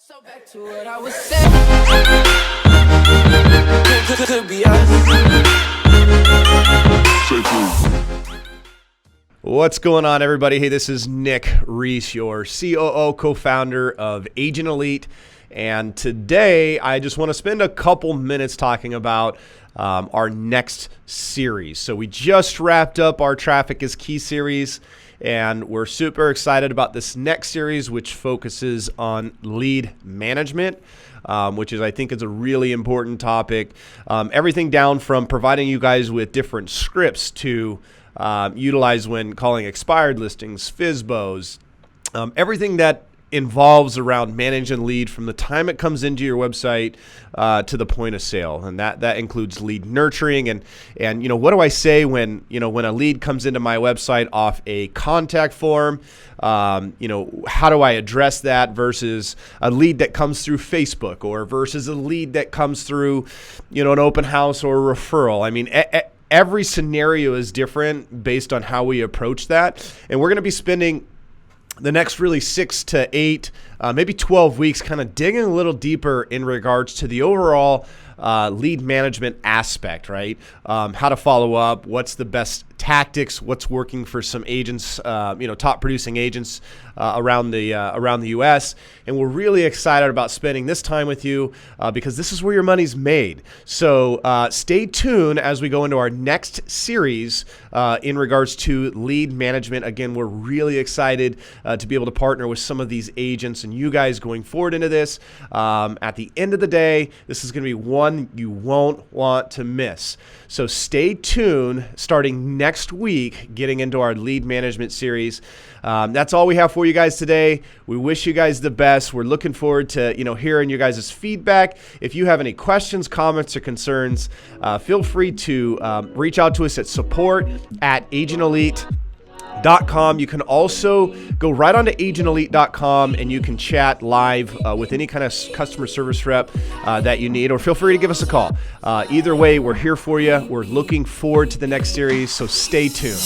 So back to what I was saying. Could be us. What's going on, everybody? Hey, this is Nick Reese, your COO, co-founder of Agent Elite. And today, I just want to spend a couple minutes talking about our next series. So we just wrapped up our Traffic is Key series, and we're super excited about this next series, which focuses on lead management, which is, I think, is a really important topic. Everything down from providing you guys with different scripts to utilize when calling expired listings, FSBOs, everything that involves around managing lead from the time it comes into your website to the point of sale, and that includes lead nurturing and what do I say when a lead comes into my website off a contact form? How do I address that versus a lead that comes through Facebook or versus a lead that comes through an open house or a referral? I mean, every scenario is different based on how we approach that, and we're going to be spending the next really 6 to 8, maybe 12 weeks kind of digging a little deeper in regards to the overall lead management aspect, right? How to follow up, what's the best tactics, what's working for some agents, top producing agents around the U.S. And we're really excited about spending this time with you because this is where your money's made. So stay tuned as we go into our next series in regards to lead management. Again, we're really excited to be able to partner with some of these agents and you guys going forward into this. At the end of the day, this is going to be one you won't want to miss. So stay tuned starting next week, getting into our lead management series. That's all we have for you guys today. We wish you guys the best. We're looking forward to hearing you guys' feedback. If you have any questions, comments, or concerns, feel free to reach out to us at support@agentelite.com. You can also go right onto agentelite.com and you can chat live with any kind of customer service rep that you need, or feel free to give us a call. Either way, we're here for you. We're looking forward to the next series, so stay tuned.